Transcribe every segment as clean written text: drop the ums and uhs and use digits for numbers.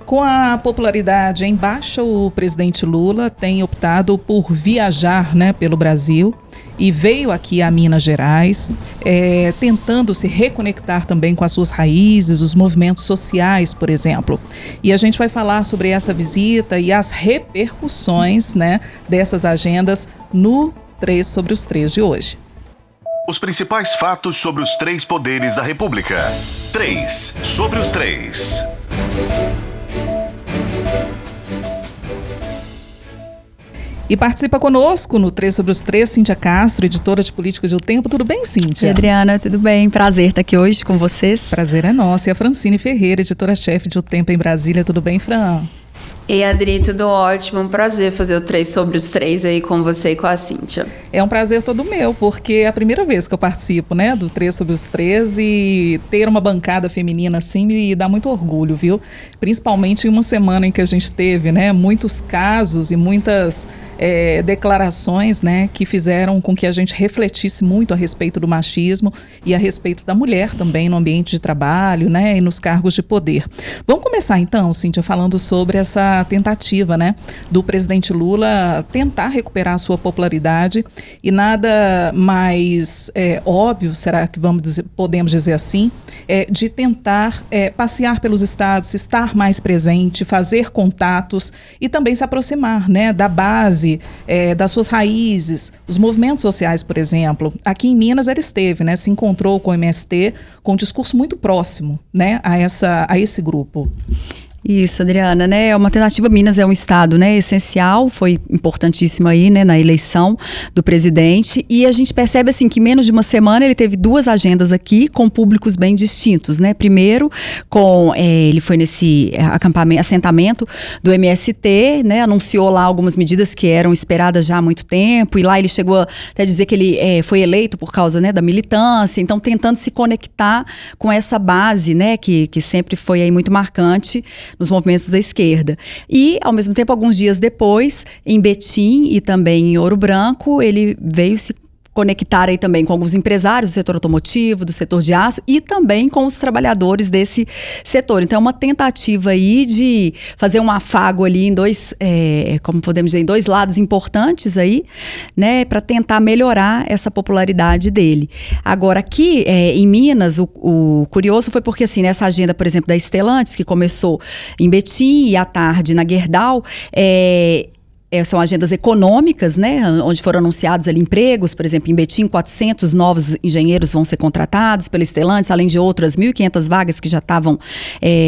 Com a popularidade em baixa, o presidente Lula tem optado por viajar, né, pelo Brasil e veio aqui a Minas Gerais, tentando se reconectar também com as suas raízes, os movimentos sociais, por exemplo. E a gente vai falar sobre essa visita e as repercussões, né, dessas agendas no 3 sobre os 3 de hoje. Os principais fatos sobre os 3 poderes da República. 3 sobre os 3. E participa conosco no 3 sobre os 3, Cíntia Castro, editora de política de O Tempo. Tudo bem, Cíntia? E Adriana, tudo bem? Prazer estar aqui hoje com vocês. Prazer é nosso. E a Francine Ferreira, editora-chefe de O Tempo em Brasília. Tudo bem, Fran? Ei, Adri, tudo ótimo. Um prazer fazer o 3 sobre os 3 aí com você e com a Cíntia. É um prazer todo meu, porque é a primeira vez que eu participo, né, do 3 sobre os 3, e ter uma bancada feminina assim me dá muito orgulho, viu? Principalmente em uma semana em que a gente teve, né, muitos casos e muitas declarações, né, que fizeram com que a gente refletisse muito a respeito do machismo e a respeito da mulher também no ambiente de trabalho, né, e nos cargos de poder. Vamos começar então, Cíntia, falando sobre essa tentativa, né, do presidente Lula tentar recuperar a sua popularidade, e nada mais óbvio, será que podemos dizer assim, de tentar passear pelos estados, estar mais presente, fazer contatos e também se aproximar, né, da base, das suas raízes, os movimentos sociais, por exemplo. Aqui em Minas ele esteve, né, se encontrou com o MST com um discurso muito próximo, né, a esse grupo. Isso, Adriana, né? É uma tentativa. Minas é um estado, né, essencial, foi importantíssimo aí, né, na eleição do presidente, e a gente percebe assim que em menos de uma semana ele teve 2 agendas aqui com públicos bem distintos, né? Primeiro, ele foi nesse assentamento do MST, né? Anunciou lá algumas medidas que eram esperadas já há muito tempo, e lá ele chegou até a dizer que ele foi eleito por causa, né, da militância, então tentando se conectar com essa base, né, que sempre foi aí muito marcante nos movimentos da esquerda. E, ao mesmo tempo, alguns dias depois, em Betim e também em Ouro Branco, ele veio se conectar aí também com alguns empresários do setor automotivo, do setor de aço, e também com os trabalhadores desse setor. Então é uma tentativa aí de fazer um afago ali em 2, como podemos dizer, em 2 lados importantes aí, né, para tentar melhorar essa popularidade dele. Agora aqui em Minas, o curioso foi porque assim, nessa agenda, por exemplo, da Stellantis, que começou em Betim e à tarde na Gerdau, são agendas econômicas, né, onde foram anunciados ali empregos, por exemplo, em Betim, 400 novos engenheiros vão ser contratados pela Stellantis, além de outras 1.500 vagas que já estavam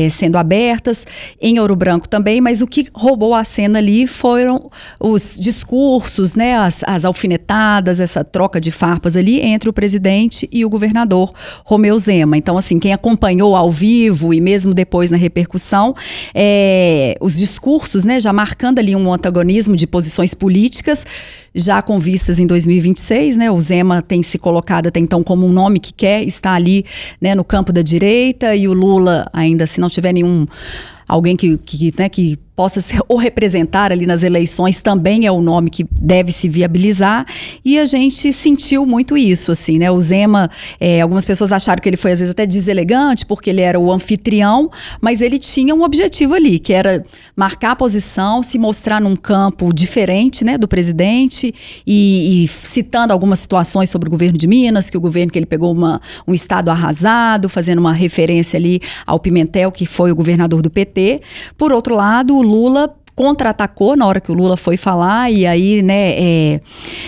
sendo abertas, em Ouro Branco também, mas o que roubou a cena ali foram os discursos, né, as alfinetadas, essa troca de farpas ali entre o presidente e o governador Romeu Zema. Então, assim, quem acompanhou ao vivo e mesmo depois na repercussão, os discursos, né, já marcando ali um antagonismo de posições políticas, já com vistas em 2026, né? O Zema tem se colocado até então como um nome que quer estar ali, né, no campo da direita, e o Lula, ainda se não tiver alguém que possa ou representar ali nas eleições, também é o nome que deve se viabilizar, e a gente sentiu muito isso, assim, né? O Zema, algumas pessoas acharam que ele foi às vezes até deselegante, porque ele era o anfitrião, mas ele tinha um objetivo ali, que era marcar a posição, se mostrar num campo diferente, né, do presidente, e citando algumas situações sobre o governo de Minas, que o governo que ele pegou um estado arrasado, fazendo uma referência ali ao Pimentel, que foi o governador do PT. Por outro lado, o Lula contra-atacou na hora que o Lula foi falar, e aí, né,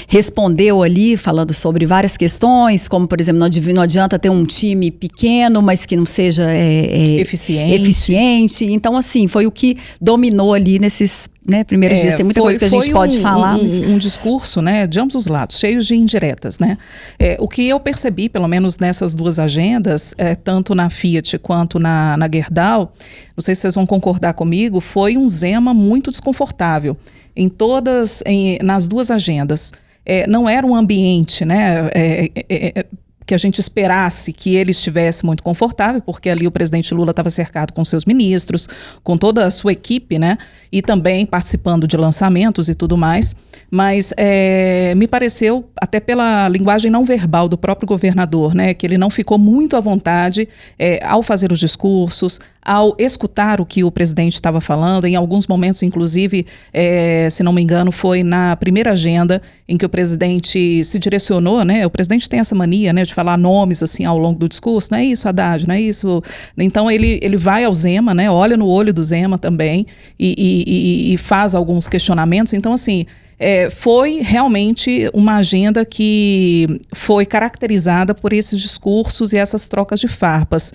respondeu ali falando sobre várias questões, como, por exemplo, não adianta ter um time pequeno, mas que não seja eficiente. Então, assim, foi o que dominou ali nesses, né, primeiros dias. Tem muita coisa que a gente pode falar. Um discurso, né, de ambos os lados, cheios de indiretas, né? O que eu percebi, pelo menos nessas 2 agendas, tanto na Fiat quanto na Gerdau, não sei se vocês vão concordar comigo, foi um Zema muito desconfortável nas 2 agendas. Não era um ambiente, né, que a gente esperasse que ele estivesse muito confortável, porque ali o presidente Lula estava cercado com seus ministros, com toda a sua equipe, né? e também participando de lançamentos e tudo mais, mas me pareceu, até pela linguagem não verbal do próprio governador, né, que ele não ficou muito à vontade ao fazer os discursos, ao escutar o que o presidente estava falando. Em alguns momentos, inclusive, se não me engano, foi na primeira agenda em que o presidente se direcionou, né? O presidente tem essa mania, né, de falar nomes assim ao longo do discurso. Não é isso, Haddad, não é isso. Então ele vai ao Zema, né? Olha no olho do Zema também e faz alguns questionamentos. Então, assim, foi realmente uma agenda que foi caracterizada por esses discursos e essas trocas de farpas.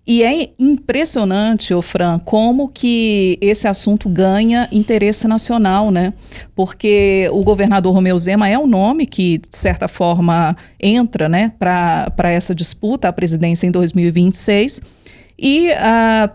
E é impressionante, Fran, como que esse assunto ganha interesse nacional, né? Porque o governador Romeu Zema é um nome que, de certa forma, entra, né, para essa disputa à presidência em 2026. E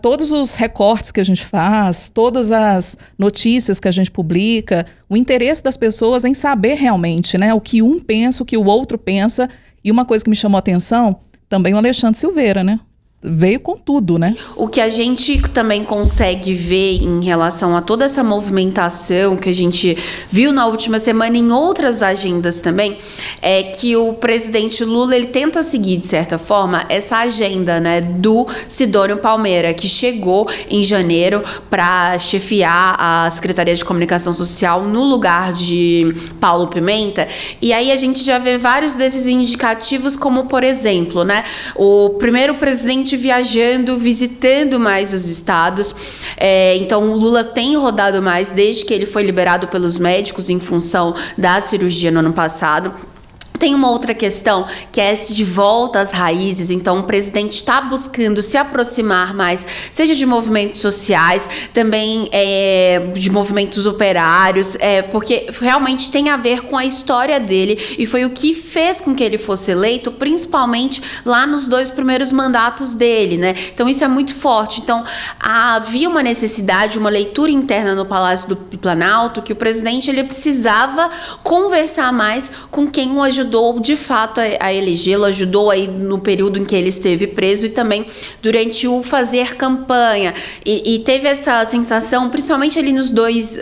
todos os recortes que a gente faz, todas as notícias que a gente publica, o interesse das pessoas em saber realmente, né, o que um pensa, o que o outro pensa. E uma coisa que me chamou a atenção, também o Alexandre Silveira, né? Veio com tudo, né? O que a gente também consegue ver em relação a toda essa movimentação que a gente viu na última semana em outras agendas também, é que o presidente Lula, ele tenta seguir, de certa forma, essa agenda, né, do Sidônio Palmeira, que chegou em janeiro para chefiar a Secretaria de Comunicação Social no lugar de Paulo Pimenta. E aí a gente já vê vários desses indicativos, como, por exemplo, né, o primeiro presidente viajando, visitando mais os estados. Então, o Lula tem rodado mais desde que ele foi liberado pelos médicos em função da cirurgia no ano passado. Tem uma outra questão, que é esse de volta às raízes. Então, o presidente está buscando se aproximar mais, seja de movimentos sociais, também de movimentos operários, porque realmente tem a ver com a história dele e foi o que fez com que ele fosse eleito, principalmente lá nos 2 primeiros mandatos dele, né? Então, isso é muito forte. Então, havia uma necessidade, uma leitura interna no Palácio do Planalto, que o presidente ele precisava conversar mais com quem o ajudou de fato a elegê-lo, ajudou aí no período em que ele esteve preso e também durante o fazer campanha. E teve essa sensação, principalmente ali nos dois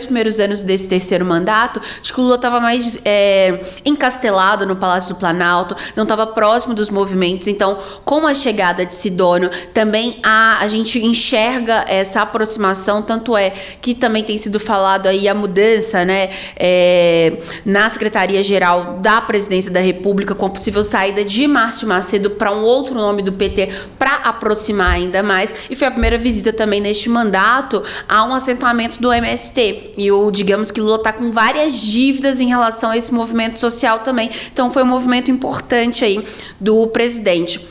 primeiros anos desse terceiro mandato, de que o Lula estava mais encastelado no Palácio do Planalto, não estava próximo dos movimentos. Então, com a chegada de Sidônio, também a gente enxerga essa aproximação, tanto é que também tem sido falado aí a mudança, né, na Secretaria-Geral da Presidência da República, com a possível saída de Márcio Macedo para um outro nome do PT para aproximar ainda mais. E foi a primeira visita também neste mandato a um assentamento do MST. E digamos que Lula está com várias dívidas em relação a esse movimento social também. Então foi um movimento importante aí do presidente.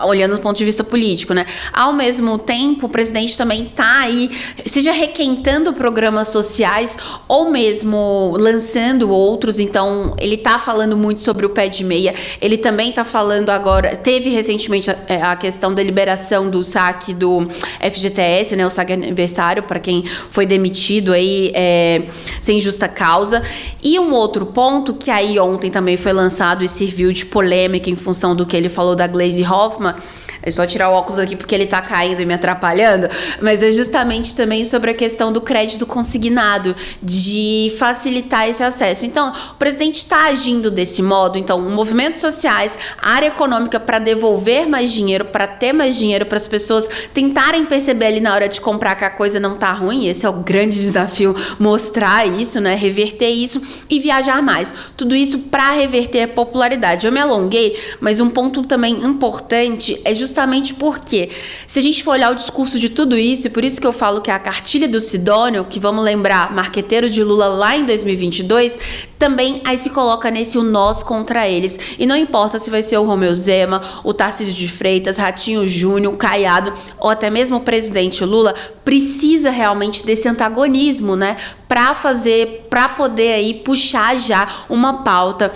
Olhando do ponto de vista político, né? Ao mesmo tempo, o presidente também está aí, seja requentando programas sociais ou mesmo lançando outros. Então, ele está falando muito sobre o pé de meia. Ele também está falando agora, teve recentemente a questão da liberação do saque do FGTS, né? O saque aniversário para quem foi demitido aí sem justa causa. E um outro ponto que aí ontem também foi lançado e serviu de polêmica em função do que ele falou da Gleisi Hoffmann. É só tirar o óculos aqui porque ele tá caindo e me atrapalhando, mas é justamente também sobre a questão do crédito consignado, de facilitar esse acesso. Então, o presidente está agindo desse modo. Então, movimentos sociais, área econômica para devolver mais dinheiro, para ter mais dinheiro, para as pessoas tentarem perceber ali na hora de comprar que a coisa não tá ruim. Esse é o grande desafio, mostrar isso, né, reverter isso e viajar mais. Tudo isso para reverter a popularidade. Eu me alonguei, mas um ponto também importante é justamente porque, se a gente for olhar o discurso de tudo isso, e por isso que eu falo que a cartilha do Sidônio, que vamos lembrar, marqueteiro de Lula lá em 2022, também aí se coloca nesse o nós contra eles. E não importa se vai ser o Romeu Zema, o Tarcísio de Freitas, Ratinho Júnior, o Caiado, ou até mesmo o presidente Lula, precisa realmente desse antagonismo, né, para poder aí puxar já uma pauta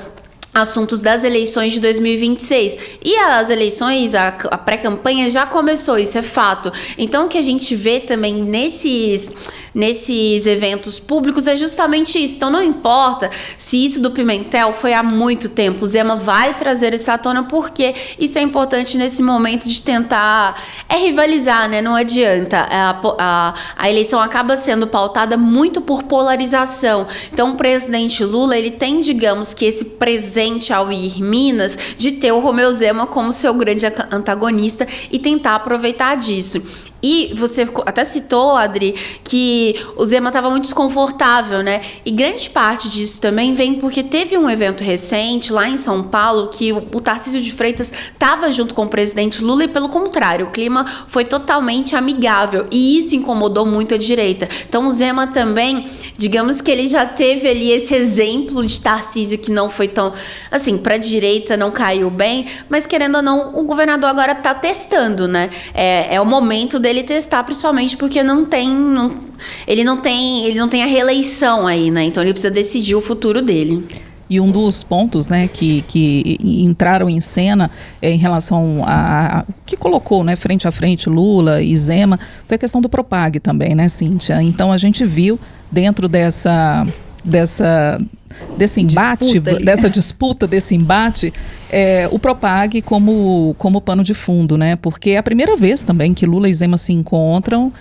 assuntos das eleições de 2026. E as eleições, a pré-campanha já começou, isso é fato. Então, o que a gente vê também nesses eventos públicos é justamente isso. Então, não importa se isso do Pimentel foi há muito tempo, o Zema vai trazer isso à tona, porque isso é importante nesse momento de tentar rivalizar, né? Não adianta. A eleição acaba sendo pautada muito por polarização. Então, o presidente Lula, ele tem, digamos que esse presente ao ir Minas, de ter o Romeu Zema como seu grande antagonista e tentar aproveitar disso. E você até citou, Adri, que o Zema estava muito desconfortável, né? E grande parte disso também vem porque teve um evento recente lá em São Paulo que o Tarcísio de Freitas estava junto com o presidente Lula e, pelo contrário, o clima foi totalmente amigável e isso incomodou muito a direita. Então, o Zema também, digamos que ele já teve ali esse exemplo de Tarcísio que não foi tão, assim, para a direita não caiu bem, mas querendo ou não, o governador agora está testando, né? É o momento dele testar, principalmente porque ele não tem a reeleição aí, né? Então ele precisa decidir o futuro dele. E um dos pontos, né, que entraram em cena em relação a que colocou, né, frente a frente Lula e Zema, foi a questão do Propag também, né, Cíntia? Então a gente viu dentro desse embate, dessa disputa, desse embate, o Propag como pano de fundo, né? Porque é a primeira vez também que Lula e Zema se encontram,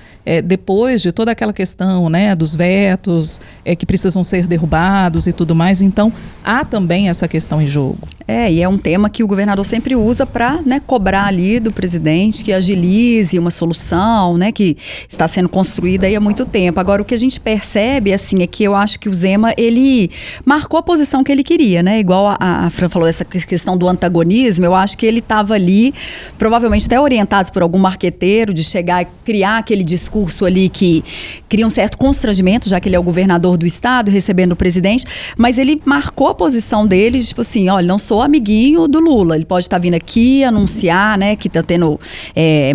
depois de toda aquela questão, né, dos vetos que precisam ser derrubados e tudo mais. Então, há também essa questão em jogo. E é um tema que o governador sempre usa para, né, cobrar ali do presidente que agilize uma solução, né, que está sendo construída aí há muito tempo. Agora, o que a gente percebe, assim, é que eu acho que o Zema, ele marcou a posição que ele queria, né? Igual a Fran falou, essa questão do antagonismo, eu acho que ele estava ali, provavelmente até orientados por algum marqueteiro, de chegar e criar aquele discurso ali que cria um certo constrangimento, já que ele é o governador do estado, recebendo o presidente, mas ele marcou a posição dele, tipo assim, olha, não sou amiguinho do Lula, ele pode estar vindo aqui anunciar, né, que está tendo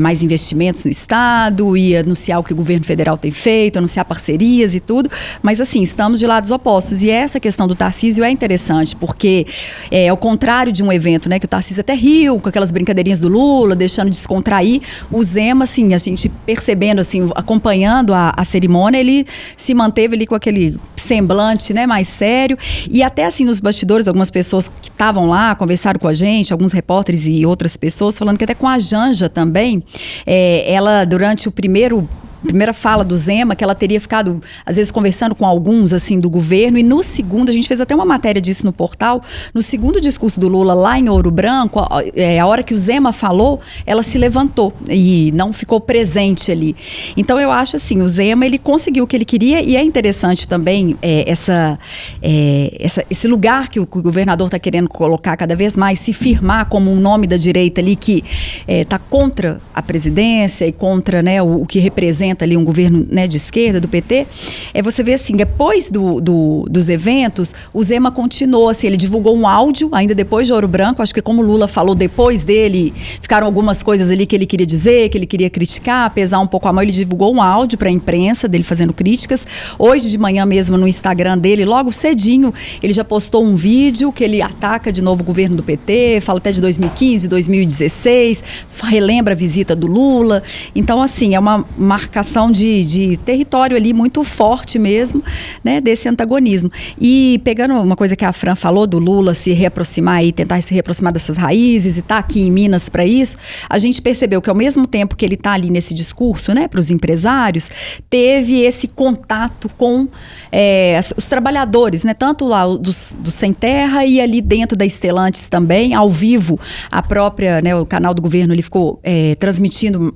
mais investimentos no estado, e anunciar o que o governo federal tem feito, anunciar parcerias e tudo, mas assim, estamos de lados opostos, e essa questão do Tarcísio é interessante, porque ao contrário de um evento, né, que o Tarcísio até riu com aquelas brincadeirinhas do Lula, deixando de descontrair, o Zema, assim, a gente percebendo, assim, acompanhando a cerimônia, ele se manteve ali com aquele semblante, né, mais sério, e até assim nos bastidores, algumas pessoas que estavam lá, conversaram com a gente, alguns repórteres e outras pessoas, falando que até com a Janja também, ela durante primeira fala do Zema, que ela teria ficado, às vezes, conversando com alguns, assim, do governo, e no segundo, a gente fez até uma matéria disso no portal, no segundo discurso do Lula, lá em Ouro Branco, a hora que o Zema falou, ela se levantou e não ficou presente ali. Então, eu acho, assim, o Zema, ele conseguiu o que ele queria, e é interessante também esse lugar que o governador está querendo colocar cada vez mais, se firmar como um nome da direita ali que está contra a presidência e contra, né, o que representa ali um governo, né, de esquerda, do PT, você vê assim, depois dos eventos, o Zema continuou, assim, ele divulgou um áudio, ainda depois de Ouro Branco, acho que como o Lula falou depois dele, ficaram algumas coisas ali que ele queria dizer, que ele queria criticar, pesar um pouco a mão, ele divulgou um áudio para a imprensa, dele fazendo críticas. Hoje de manhã mesmo, no Instagram dele, logo cedinho, ele já postou um vídeo que ele ataca de novo o governo do PT, fala até de 2015, 2016, relembra a visita do Lula. Então, assim, é uma marcação de território ali muito forte mesmo, né, desse antagonismo. E pegando uma coisa que a Fran falou do Lula se reaproximar e tentar se reaproximar dessas raízes e tá aqui em Minas para isso, a gente percebeu que ao mesmo tempo que ele tá ali nesse discurso, né, para os empresários, teve esse contato com os trabalhadores, né, tanto lá do Sem Terra e ali dentro da Stellantis também, ao vivo, a própria, né, o canal do governo, ele ficou transmitindo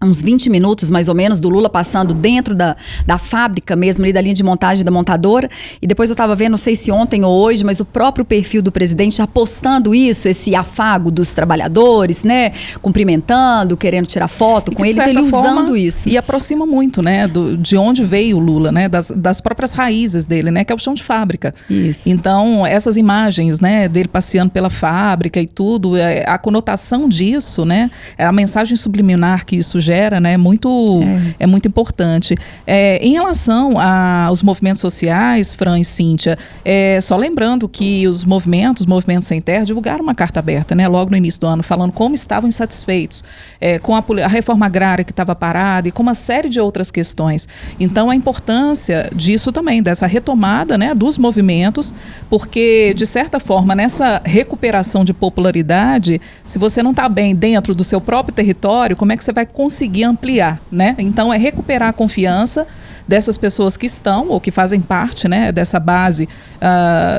uns 20 minutos, mais ou menos, do Lula passando dentro da fábrica mesmo, ali da linha de montagem da montadora, e depois eu estava vendo, não sei se ontem ou hoje, mas o próprio perfil do presidente já postando isso, esse afago dos trabalhadores, né, cumprimentando, querendo tirar foto com ele, então ele usando isso. E aproxima muito, né, de onde veio o Lula, né, das próprias raízes dele, né, que é o chão de fábrica. Isso. Então, essas imagens, né, dele passeando pela fábrica e tudo, a conotação disso, né, a mensagem subliminar que isso gera gera, né, é muito importante. Em relação aos movimentos sociais, Fran e Cíntia, só lembrando que os movimentos Sem Terra, divulgaram uma carta aberta, né, logo no início do ano, falando como estavam insatisfeitos com a reforma agrária que estava parada e com uma série de outras questões. Então, a importância disso também, dessa retomada, né, dos movimentos, porque, de certa forma, nessa recuperação de popularidade, se você não está bem dentro do seu próprio território, como é que você vai conseguir ampliar, né? Então, é recuperar a confiança dessas pessoas que estão ou que fazem parte, né, dessa base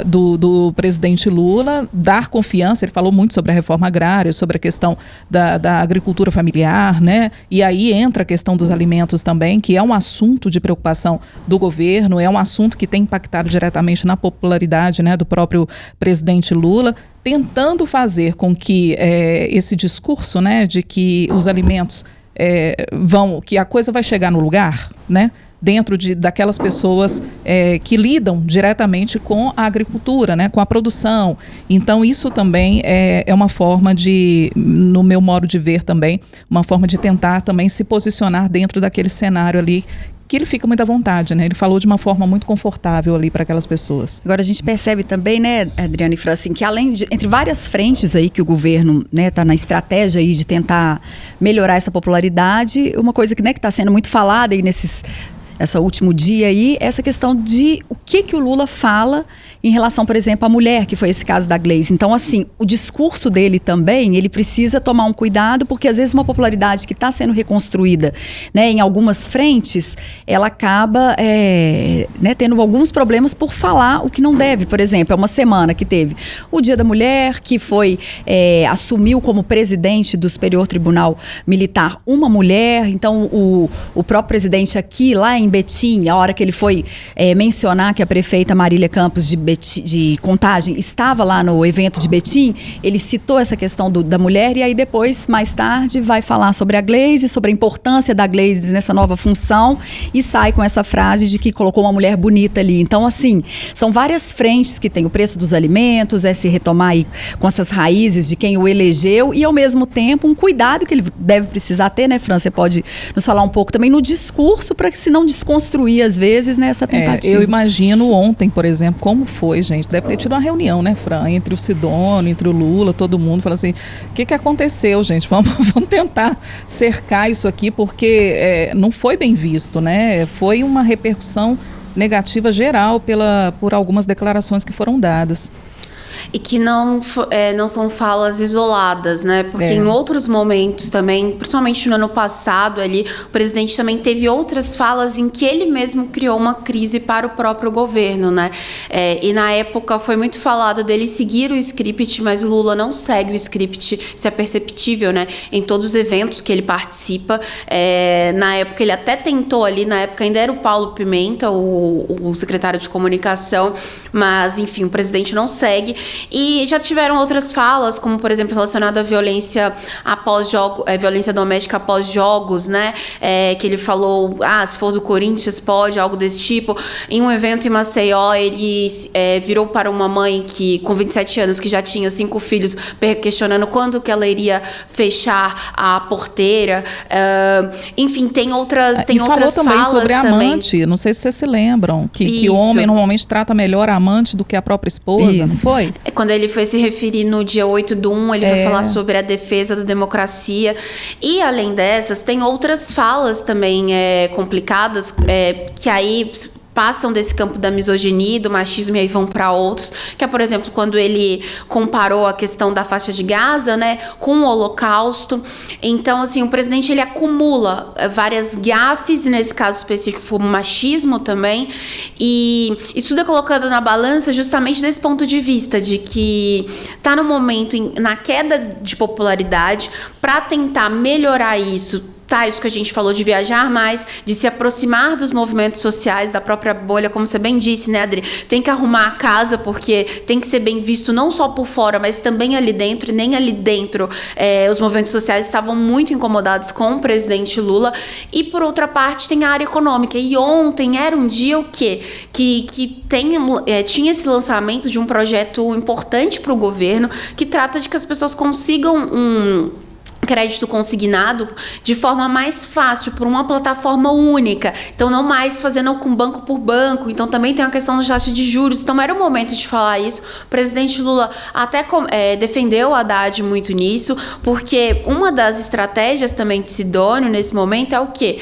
do presidente Lula, dar confiança. Ele falou muito sobre a reforma agrária, sobre a questão da agricultura familiar, né, e aí entra a questão dos alimentos também, que é um assunto de preocupação do governo, é um assunto que tem impactado diretamente na popularidade, né, do próprio presidente Lula, tentando fazer com que esse discurso, né, de que os alimentos que a coisa vai chegar no lugar, né, dentro daquelas pessoas que lidam diretamente com a agricultura, né, com a produção. Então, isso também é uma forma de, no meu modo de ver também, uma forma de tentar também se posicionar dentro daquele cenário ali, que ele fica muito à vontade, né? Ele falou de uma forma muito confortável ali para aquelas pessoas. Agora a gente percebe também, né, Adriana e Fran, assim, que além de, entre várias frentes aí que o governo, né, tá na estratégia aí de tentar melhorar essa popularidade, uma coisa que, né, que está sendo muito falada aí essa último dia aí, essa questão de o que o Lula fala em relação, por exemplo, à mulher, que foi esse caso da Gleisi. Então, assim, o discurso dele também, ele precisa tomar um cuidado, porque às vezes uma popularidade que está sendo reconstruída, né, em algumas frentes, ela acaba né, tendo alguns problemas por falar o que não deve. Por exemplo, é uma semana que teve o Dia da Mulher, que foi, assumiu como presidente do Superior Tribunal Militar uma mulher. Então, o próprio presidente aqui, lá em Betim, a hora que ele foi mencionar que a prefeita Marília Campos de Contagem estava lá no evento de Betim, ele citou essa questão da mulher, e aí depois, mais tarde, vai falar sobre a Gleisi, sobre a importância da Gleisi nessa nova função, e sai com essa frase de que colocou uma mulher bonita ali. Então, assim, são várias frentes que tem o preço dos alimentos, se retomar aí com essas raízes de quem o elegeu, e ao mesmo tempo um cuidado que ele deve precisar ter, né, Fran? Você pode nos falar um pouco também no discurso, para que se não desconstruir às vezes nessa tentativa. Eu imagino ontem, por exemplo, como foi, gente, deve ter tido uma reunião, né, Fran, entre o Sidônio, entre o Lula, todo mundo, falando assim, o que aconteceu, gente? Vamos tentar cercar isso aqui, porque não foi bem visto, né? Foi uma repercussão negativa geral por algumas declarações que foram dadas. E que não são falas isoladas, né? Porque em outros momentos também, principalmente no ano passado ali, o presidente também teve outras falas em que ele mesmo criou uma crise para o próprio governo, né? E na época foi muito falado dele seguir o script, mas o Lula não segue o script, isso é perceptível, né? Em todos os eventos que ele participa. Na época ele até tentou ali, na época ainda era o Paulo Pimenta, o secretário de comunicação, mas enfim, o presidente não segue. E já tiveram outras falas, como por exemplo relacionada à violência violência doméstica após jogos, né? Que ele falou, se for do Corinthians pode, algo desse tipo. Em um evento em Maceió, ele virou para uma mãe que com 27 anos, que já tinha 5 filhos, questionando quando que ela iria fechar a porteira. Enfim, tem outras falou também sobre a também. Amante, não sei se vocês se lembram, que o homem normalmente trata melhor a amante do que a própria esposa, não foi? Quando ele foi se referir no dia 8/1, ele foi falar sobre a defesa da democracia. E, além dessas, tem outras falas também complicadas, que aí passam desse campo da misoginia, do machismo, e aí vão para outros, que é, por exemplo, quando ele comparou a questão da faixa de Gaza, né, com o Holocausto. Então, assim, o presidente, ele acumula várias gafes, e nesse caso específico foi o machismo também, e isso tudo é colocado na balança justamente desse ponto de vista, de que está no momento, na queda de popularidade, para tentar melhorar isso. Isso que a gente falou de viajar mais, de se aproximar dos movimentos sociais, da própria bolha, como você bem disse, né, Adri? Tem que arrumar a casa, porque tem que ser bem visto não só por fora, mas também ali dentro, e nem ali dentro os movimentos sociais estavam muito incomodados com o presidente Lula. E, por outra parte, tem a área econômica. E ontem era um dia o quê? Que tinha esse lançamento de um projeto importante para o governo, que trata de que as pessoas consigam crédito consignado de forma mais fácil, por uma plataforma única. Então, não mais fazendo com banco por banco. Então, também tem a questão do taxa de juros. Então, era o momento de falar isso. O presidente Lula até defendeu o Haddad muito nisso, porque uma das estratégias também de Sidônio, nesse momento, é o quê?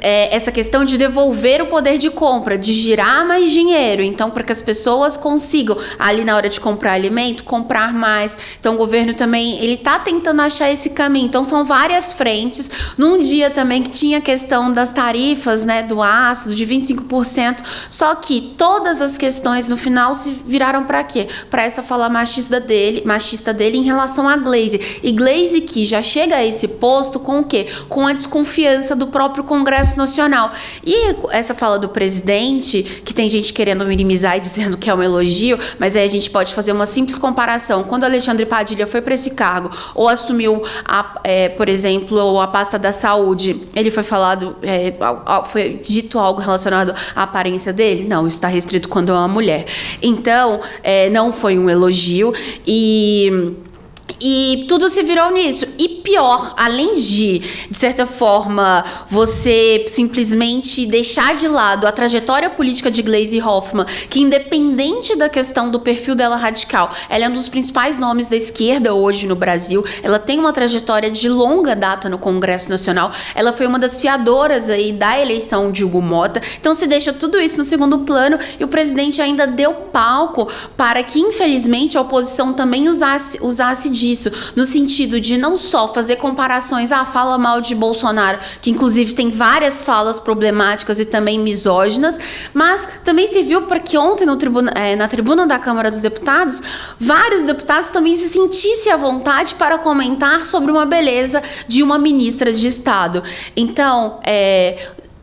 Essa questão de devolver o poder de compra, de girar mais dinheiro, então para que as pessoas consigam, ali na hora de comprar alimento, comprar mais. Então o governo também, ele está tentando achar esse caminho. Então são várias frentes. Num dia também que tinha a questão das tarifas, né, do ácido, de 25%, só que todas as questões no final se viraram para quê? Para essa fala machista dele em relação a Glaze. E Glaze que já chega a esse posto com o quê? Com a desconfiança do próprio Congresso Nacional. E essa fala do presidente, que tem gente querendo minimizar e dizendo que é um elogio, mas aí a gente pode fazer uma simples comparação. Quando Alexandre Padilha foi para esse cargo, ou assumiu, por exemplo, a pasta da saúde, ele foi falado, foi dito algo relacionado à aparência dele? Não, isso está restrito quando é uma mulher. Então, não foi um elogio e tudo se virou nisso. E pior, além de certa forma, você simplesmente deixar de lado a trajetória política de Glaze Hoffmann, que independente da questão do perfil dela radical, ela é um dos principais nomes da esquerda hoje no Brasil, ela tem uma trajetória de longa data no Congresso Nacional, ela foi uma das fiadoras aí da eleição de Hugo Mota, então se deixa tudo isso no segundo plano e o presidente ainda deu palco para que, infelizmente, a oposição também usasse disso, no sentido de não só fazer comparações, fala mal de Bolsonaro, que inclusive tem várias falas problemáticas e também misóginas, mas também se viu porque ontem na tribuna da Câmara dos Deputados, vários deputados também se sentissem à vontade para comentar sobre uma beleza de uma ministra de Estado. Então,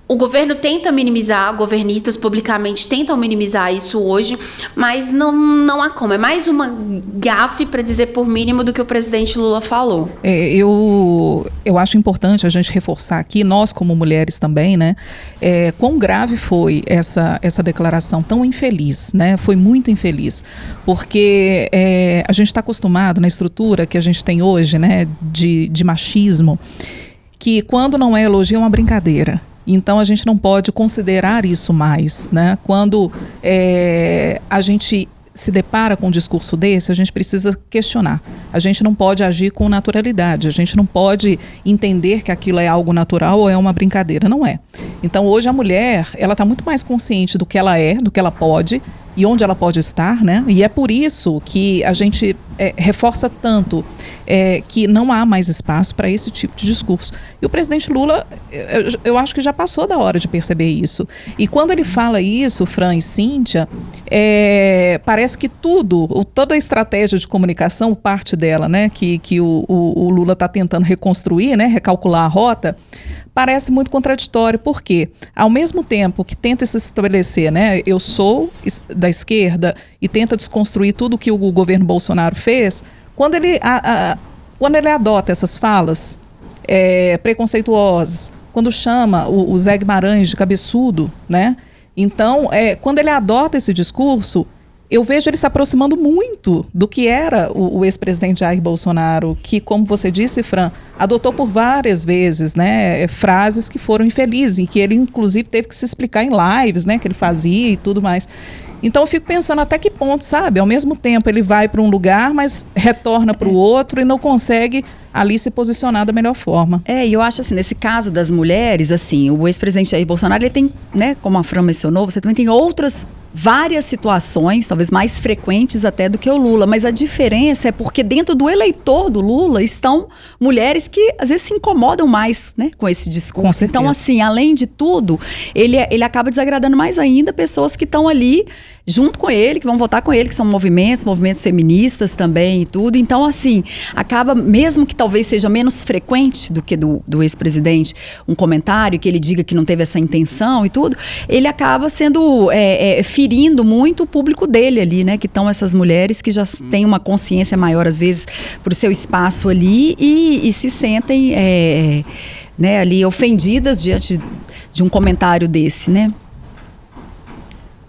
o governo tenta minimizar, governistas publicamente tentam minimizar isso hoje, mas não há como. É mais uma gafe, para dizer por mínimo, do que o presidente Lula falou. Eu acho importante a gente reforçar aqui, nós como mulheres também, né? Quão grave foi essa declaração tão infeliz, né? Foi muito infeliz, porque a gente está acostumado na estrutura que a gente tem hoje, né? De machismo, que quando não é elogio é uma brincadeira. Então, a gente não pode considerar isso mais, né? Quando a gente se depara com um discurso desse, a gente precisa questionar. A gente não pode agir com naturalidade, a gente não pode entender que aquilo é algo natural ou é uma brincadeira, não é. Então, hoje a mulher, ela está muito mais consciente do que ela é, do que ela pode e onde ela pode estar, né? E é por isso que a gente reforça tanto que não há mais espaço para esse tipo de discurso. E o presidente Lula, eu acho que já passou da hora de perceber isso. E quando ele fala isso, Fran e Cíntia, parece que toda a estratégia de comunicação, parte dela, né, que o Lula está tentando reconstruir, né, recalcular a rota, parece muito contraditório, porque ao mesmo tempo que tenta se estabelecer, né, eu sou da esquerda e tenta desconstruir tudo que o governo Bolsonaro fez, quando ele adota essas falas preconceituosas, quando chama o Zé Guimarães de cabeçudo, né? Então, quando ele adota esse discurso, eu vejo ele se aproximando muito do que era o ex-presidente Jair Bolsonaro, que, como você disse, Fran, adotou por várias vezes, né, frases que foram infelizes, e que ele, inclusive, teve que se explicar em lives, né, que ele fazia e tudo mais. Então, eu fico pensando até que ponto, sabe? Ao mesmo tempo, ele vai para um lugar, mas retorna para o outro e não consegue ali se posicionar da melhor forma. E eu acho assim, nesse caso das mulheres, assim, o ex-presidente Jair Bolsonaro, ele tem, né, como a Fran mencionou, você também tem várias situações, talvez mais frequentes até do que o Lula, mas a diferença é porque dentro do eleitor do Lula estão mulheres que às vezes se incomodam mais, né, com esse discurso. Então, assim, além de tudo, ele acaba desagradando mais ainda pessoas que estão ali junto com ele, que vão votar com ele, que são movimentos feministas também e tudo. Então, assim, acaba, mesmo que talvez seja menos frequente do que do ex-presidente, um comentário que ele diga que não teve essa intenção e tudo, ele acaba sendo ferindo muito o público dele ali, né? Que estão essas mulheres que já têm uma consciência maior, às vezes, pro seu espaço ali e se sentem ali ofendidas diante de um comentário desse, né?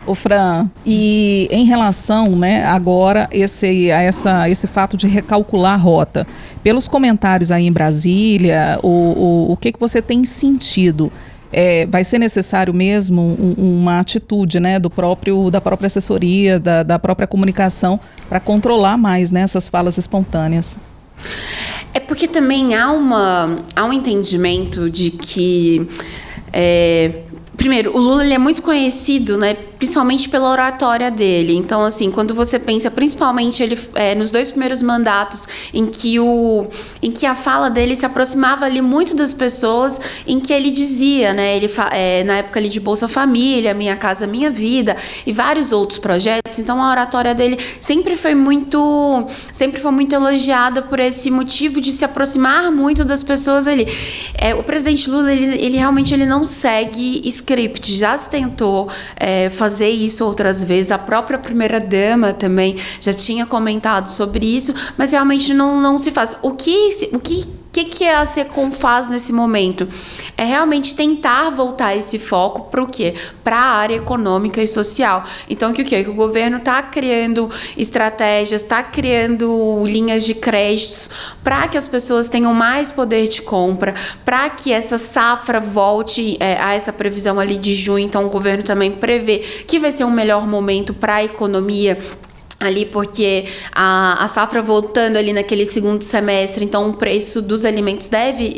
Ô Fran, e em relação, né, agora esse fato de recalcular a rota, pelos comentários aí em Brasília, o que você tem sentido? Vai ser necessário mesmo uma atitude, né, da própria assessoria, da própria comunicação, para controlar mais, né, essas falas espontâneas? É porque também há um entendimento de que... Primeiro, o Lula ele é muito conhecido, né, principalmente pela oratória dele. Então, assim, quando você pensa, principalmente ele nos 2 primeiros mandatos, em que a fala dele se aproximava ali muito das pessoas, em que ele dizia, né, na época ali de Bolsa Família, Minha Casa Minha Vida e vários outros projetos. Então, a oratória dele sempre foi muito elogiada por esse motivo de se aproximar muito das pessoas ali. O presidente Lula, ele realmente não segue script, já se tentou fazer isso outras vezes, a própria primeira-dama também já tinha comentado sobre isso, mas realmente não se faz. O que a SECOM faz nesse momento? É realmente tentar voltar esse foco para o quê? Para a área econômica e social. Então, que o governo está criando estratégias, está criando linhas de créditos para que as pessoas tenham mais poder de compra, para que essa safra volte a essa previsão ali de junho. Então, o governo também prevê que vai ser um melhor momento para a economia ali, porque a safra voltando ali naquele segundo semestre, então o preço dos alimentos deve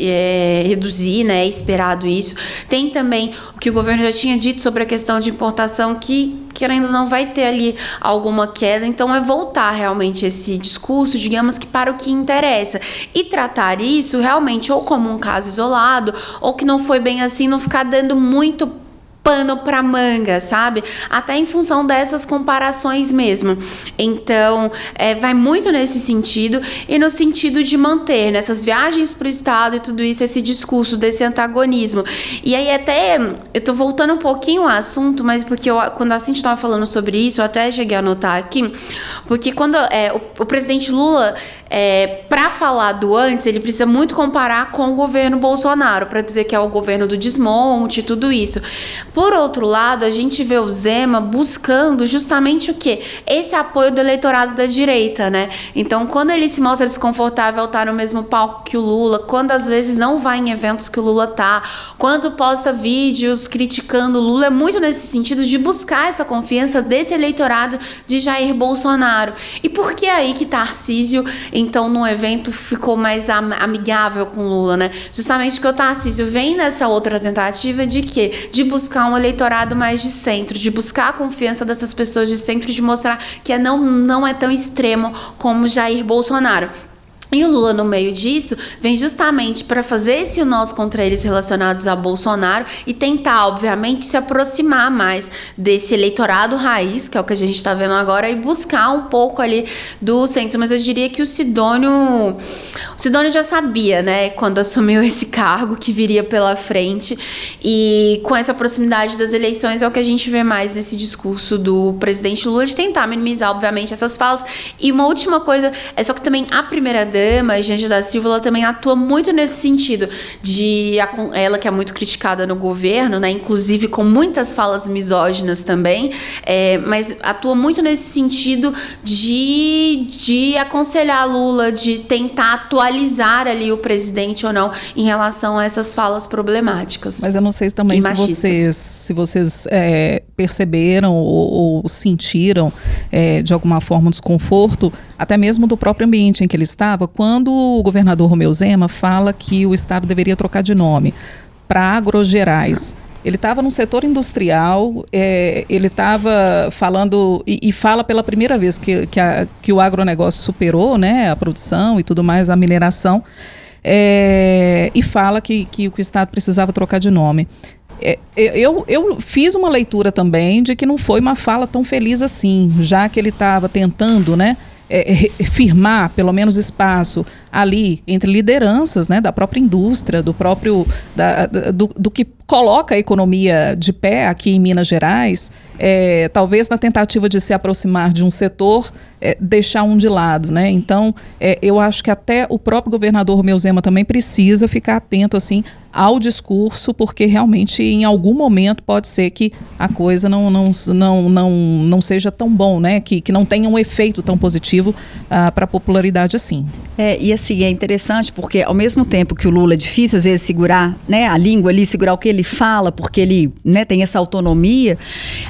reduzir, né? É esperado isso. Tem também o que o governo já tinha dito sobre a questão de importação, que querendo não vai ter ali alguma queda, então é voltar realmente esse discurso, digamos que para o que interessa, e tratar isso realmente ou como um caso isolado, ou que não foi bem assim, não ficar dando muito pano para manga, sabe? Até em função dessas comparações mesmo. Então, vai muito nesse sentido e no sentido de manter nessas viagens para o Estado e tudo isso, esse discurso desse antagonismo. E aí até, eu tô voltando um pouquinho ao assunto, mas porque quando a Cintia estava falando sobre isso, eu até cheguei a anotar aqui, porque quando o presidente Lula, para falar do antes, ele precisa muito comparar com o governo Bolsonaro, para dizer que é o governo do desmonte e tudo isso. Por outro lado, a gente vê o Zema buscando justamente o quê? Esse apoio do eleitorado da direita, né? Então, quando ele se mostra desconfortável ao estar no mesmo palco que o Lula, quando às vezes não vai em eventos que o Lula tá, quando posta vídeos criticando o Lula, é muito nesse sentido de buscar essa confiança desse eleitorado de Jair Bolsonaro. E por que aí que Tarcísio, então, no evento ficou mais amigável com o Lula, né? Justamente porque o Tarcísio vem nessa outra tentativa de quê? De buscar um eleitorado mais de centro, de buscar a confiança dessas pessoas de centro, de mostrar que não é tão extremo como Jair Bolsonaro. E o Lula, no meio disso, vem justamente para fazer esse nós contra eles relacionados a Bolsonaro e tentar, obviamente, se aproximar mais desse eleitorado raiz, que é o que a gente está vendo agora, e buscar um pouco ali do centro. Mas eu diria que o Sidônio já sabia, né, quando assumiu esse cargo, que viria pela frente. E com essa proximidade das eleições é o que a gente vê mais nesse discurso do presidente Lula, de tentar minimizar, obviamente, essas falas. E uma última coisa, só que também a primeira-dama, Janja da Silva, ela também atua muito nesse sentido, ela que é muito criticada no governo, né, inclusive com muitas falas misóginas também, mas atua muito nesse sentido de aconselhar Lula, de tentar atualizar ali o presidente ou não em relação a essas falas problemáticas. Mas eu não sei também se vocês perceberam ou sentiram de alguma forma um desconforto, até mesmo do próprio ambiente em que ele estava, quando o governador Romeu Zema fala que o estado deveria trocar de nome para Agrogerais. Ele estava no setor industrial, ele estava falando, e fala pela primeira vez que o agronegócio superou, né, a produção e tudo mais, a mineração, e fala que o estado precisava trocar de nome. Eu fiz uma leitura também de que não foi uma fala tão feliz assim, já que ele estava tentando, né, firmar pelo menos espaço ali entre lideranças, né, da própria indústria, do que coloca a economia de pé aqui em Minas Gerais, talvez na tentativa de se aproximar de um setor, deixar um de lado, né? Então, eu acho que até o próprio governador Romeu Zema também precisa ficar atento assim ao discurso, porque realmente em algum momento pode ser que a coisa não seja tão bom, né? Que não tenha um efeito tão positivo para a popularidade assim. E assim, é interessante porque ao mesmo tempo que o Lula é difícil às vezes segurar, né, a língua ali, segurar o que ele fala, porque ele, né, tem essa autonomia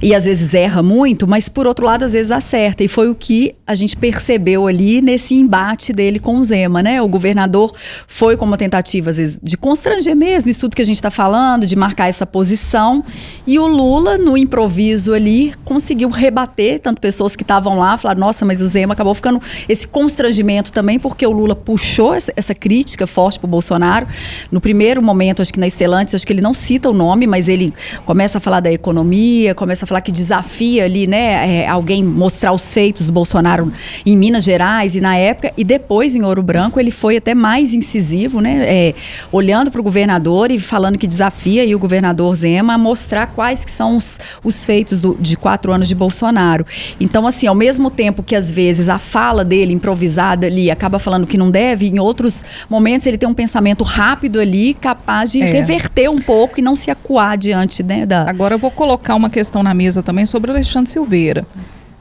e às vezes erra muito, mas por outro lado às vezes acerta, e foi o que a gente percebeu ali nesse embate dele com o Zema, né? O governador foi com uma tentativa às vezes de constranger mesmo isso tudo que a gente está falando, de marcar essa posição, e o Lula no improviso ali conseguiu rebater, tanto pessoas que estavam lá falaram, nossa, mas o Zema acabou ficando esse constrangimento também, porque o Lula puxou essa crítica forte para o Bolsonaro. No primeiro momento, acho que na Stellantis, acho que ele não cita o nome, mas ele começa a falar da economia, começa a falar que desafia ali, né, alguém mostrar os feitos do Bolsonaro em Minas Gerais e na época, e depois em Ouro Branco ele foi até mais incisivo, né, olhando para o governador e falando que desafia aí o governador Zema a mostrar quais que são os feitos de 4 anos de Bolsonaro. Então, assim, ao mesmo tempo que às vezes a fala dele improvisada ali acaba falando que não deve, em outros momentos ele tem um pensamento rápido ali, capaz de reverter um pouco e não se acuar diante, né, da... Agora eu vou colocar uma questão na mesa também sobre o Alexandre Silveira.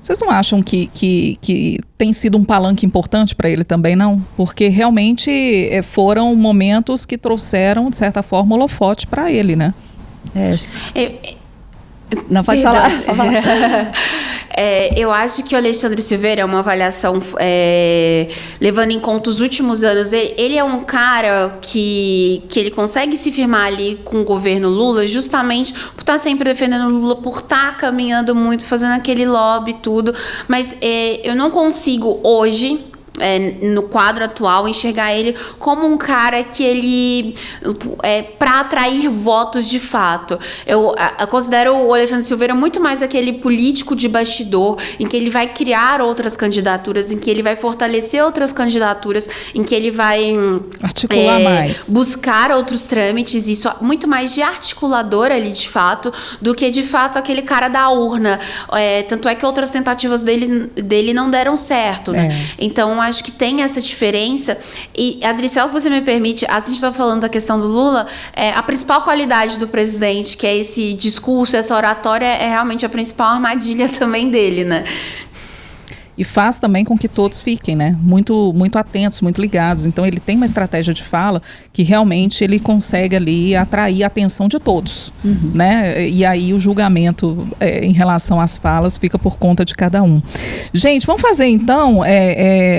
Vocês não acham que tem sido um palanque importante para ele também, não? Porque realmente foram momentos que trouxeram, de certa forma, o holofote para ele, né? Acho que... Não, pode falar. Eu acho que o Alexandre Silveira é uma avaliação levando em conta os últimos anos. Ele é um cara que ele consegue se firmar ali com o governo Lula justamente por estar sempre defendendo o Lula, por estar caminhando muito, fazendo aquele lobby e tudo. Mas eu não consigo hoje... no quadro atual, enxergar ele como um cara que ele para atrair votos de fato. Eu considero o Alexandre Silveira muito mais aquele político de bastidor, em que ele vai criar outras candidaturas, em que ele vai fortalecer outras candidaturas, em que ele vai articular mais, buscar outros trâmites, isso muito mais de articulador ali de fato, do que de fato aquele cara da urna. Tanto é que outras tentativas dele não deram certo, né? Então acho que tem essa diferença. E, Adricel, se você me permite, a gente está falando da questão do Lula, a principal qualidade do presidente, que é esse discurso, essa oratória, é realmente a principal armadilha também dele, né? E faz também com que todos fiquem, né, muito, muito atentos, muito ligados. Então ele tem uma estratégia de fala que realmente ele consegue ali atrair a atenção de todos, né? E aí o julgamento em relação às falas fica por conta de cada um. Gente, vamos fazer então,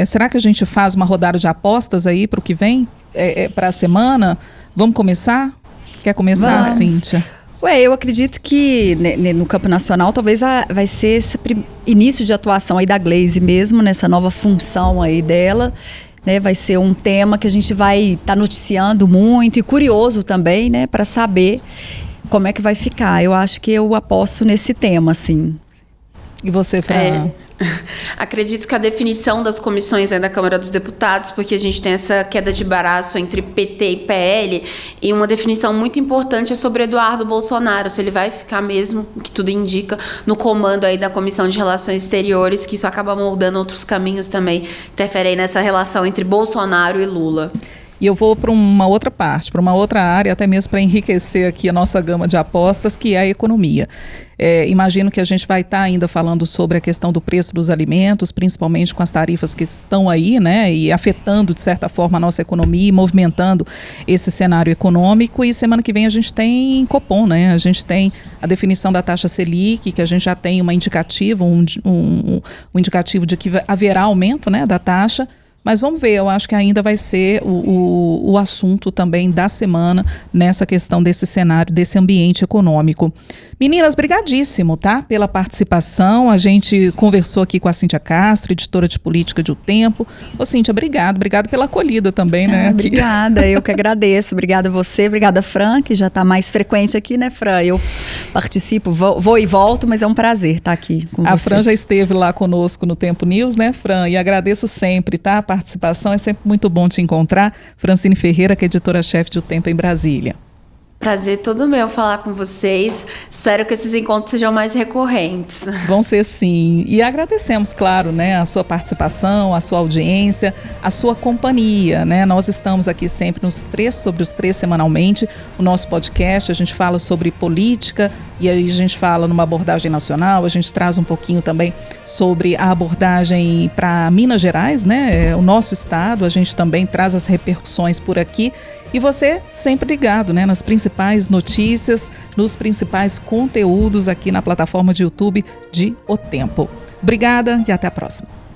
será que a gente faz uma rodada de apostas aí para o que vem, para a semana? Vamos começar? Quer começar, Cíntia? Eu acredito que no campo nacional talvez vai ser esse início de atuação aí da Glaze mesmo, nessa nova função aí dela, né? Vai ser um tema que a gente vai estar noticiando muito e curioso também, né? Para saber como é que vai ficar. Eu acho que eu aposto nesse tema, assim. E você, Fran? Acredito que a definição das comissões da Câmara dos Deputados, porque a gente tem essa queda de braço entre PT e PL, e uma definição muito importante é sobre Eduardo Bolsonaro, se ele vai ficar mesmo, o que tudo indica, no comando aí da Comissão de Relações Exteriores, que isso acaba moldando outros caminhos também, interfere aí nessa relação entre Bolsonaro e Lula. E eu vou para uma outra parte, para uma outra área, até mesmo para enriquecer aqui a nossa gama de apostas, que é a economia. Imagino que a gente vai estar ainda falando sobre a questão do preço dos alimentos, principalmente com as tarifas que estão aí, né, e afetando, de certa forma, a nossa economia e movimentando esse cenário econômico. E semana que vem a gente tem Copom, né, a gente tem a definição da taxa Selic, que a gente já tem uma indicativa, um indicativo de que haverá aumento, né, da taxa. Mas vamos ver, eu acho que ainda vai ser o assunto também da semana nessa questão desse cenário, desse ambiente econômico. Meninas, brigadíssimo, tá? Pela participação. A gente conversou aqui com a Cíntia Castro, editora de política de O Tempo. Ô, Cíntia, obrigado pela acolhida também, né? Obrigada, eu que agradeço. Obrigada a você, obrigada a Fran, que já está mais frequente aqui, né, Fran? Eu participo, vou e volto, mas é um prazer estar aqui com você. A Fran já esteve lá conosco no Tempo News, né, Fran? E agradeço sempre, tá? A participação, é sempre muito bom te encontrar. Francine Ferreira, que é editora-chefe de O Tempo em Brasília. Prazer todo meu falar com vocês. Espero que esses encontros sejam mais recorrentes. Vão ser sim. E agradecemos, claro, né, a sua participação, a sua audiência, a sua companhia, né? Nós estamos aqui sempre nos 3 sobre os 3 semanalmente. O nosso podcast, a gente fala sobre política e aí a gente fala numa abordagem nacional, a gente traz um pouquinho também sobre a abordagem para Minas Gerais, né? O nosso estado, a gente também traz as repercussões por aqui. E você sempre ligado, né, nas principais notícias, nos principais conteúdos aqui na plataforma de YouTube de O Tempo. Obrigada e até a próxima.